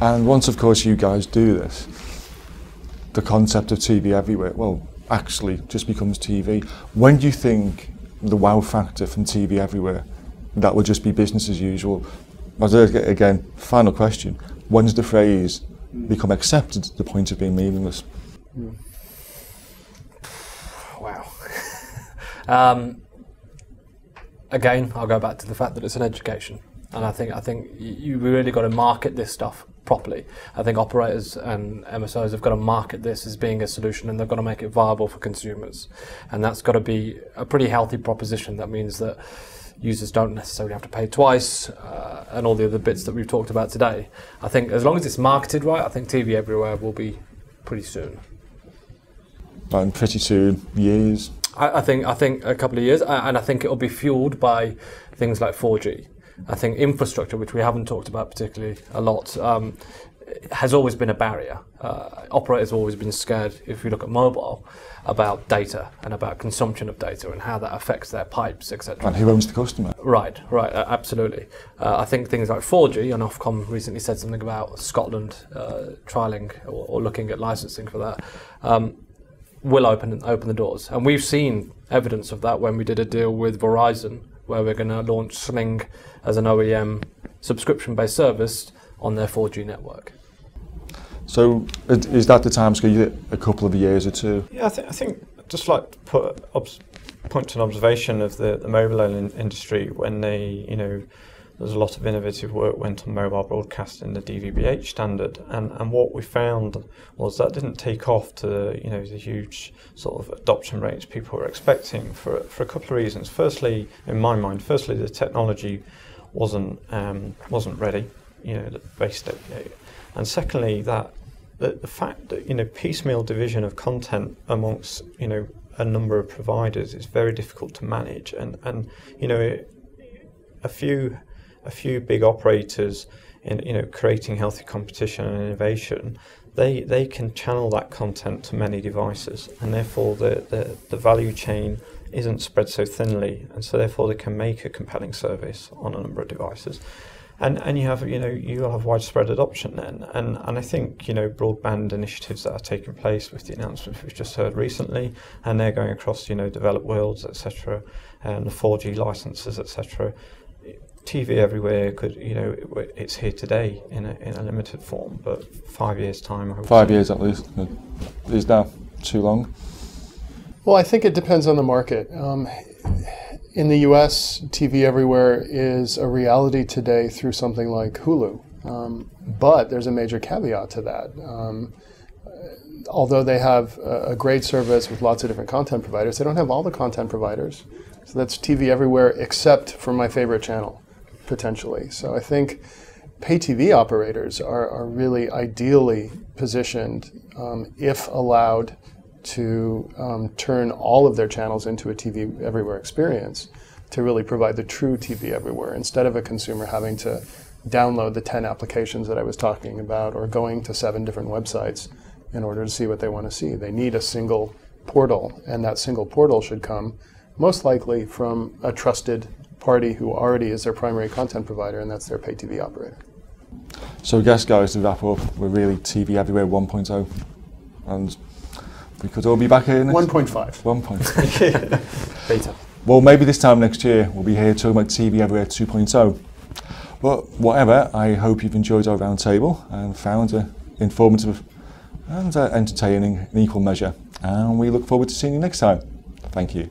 And once, of course, you guys do this, the concept of TV everywhere, well, actually just becomes TV. When do you think the wow factor from TV everywhere, that would just be business as usual? Again, final question, when does the phrase become accepted to the point of being meaningless? Wow. Again, I'll go back to the fact that it's an education, and I think you really got to market this stuff properly. I think operators and MSOs have got to market this as being a solution, and they've got to make it viable for consumers, and that's got to be a pretty healthy proposition. That means that users don't necessarily have to pay twice, and all the other bits that we've talked about today. I think as long as it's marketed right, I think TV everywhere will be pretty soon. And pretty soon, years? I think a couple of years, and I think it'll be fueled by things like 4G. I think infrastructure, which we haven't talked about particularly a lot, has always been a barrier. Operators have always been scared, if you look at mobile, about data and about consumption of data and how that affects their pipes, etc. And who owns the customer? Right, absolutely. I think things like 4G, and Ofcom recently said something about Scotland trialling or looking at licensing for that, will open the doors. And we've seen evidence of that when we did a deal with Verizon, where we're going to launch Sling as an OEM subscription-based service on their 4G network. So is that the timescale, a couple of years or two? Yeah, I think I'd just like to point to an observation of the mobile industry when they, there's a lot of innovative work went on mobile broadcasting, the DVB-H standard, and what we found was that didn't take off to the huge sort of adoption rates people were expecting for a couple of reasons. Firstly, in my mind, the technology wasn't ready, the base state, and secondly that the fact that piecemeal division of content amongst a number of providers is very difficult to manage, and a few big operators in creating healthy competition and innovation, they can channel that content to many devices, and therefore the value chain isn't spread so thinly, and so therefore they can make a compelling service on a number of devices. And you have you'll have widespread adoption then, and I think broadband initiatives that are taking place with the announcements we've just heard recently, and they're going across developed worlds, etc., and the 4G licenses, etc. TV everywhere could it's here today in a limited form, but 5 years time. I hope 5 years at least. Is that too long? Well, I think it depends on the market. In the US, TV everywhere is a reality today through something like Hulu. But there's a major caveat to that. Although they have a great service with lots of different content providers, they don't have all the content providers. So that's TV everywhere except for my favorite channel, potentially. So I think pay TV operators are really ideally positioned, if allowed, to turn all of their channels into a TV everywhere experience, to really provide the true TV everywhere, instead of a consumer having to download the 10 applications that I was talking about or going to 7 different websites in order to see what they want to see. They need a single portal, and that single portal should come most likely from a trusted party who already is their primary content provider, and that's their pay TV operator. So I guess, guys, to wrap up, we're really TV everywhere 1.0, and we could all be back here next 1.5. 1.5. Beta. Well, maybe this time next year we'll be here talking about TV everywhere 2.0. But whatever, I hope you've enjoyed our roundtable and found it informative and entertaining in equal measure. And we look forward to seeing you next time. Thank you.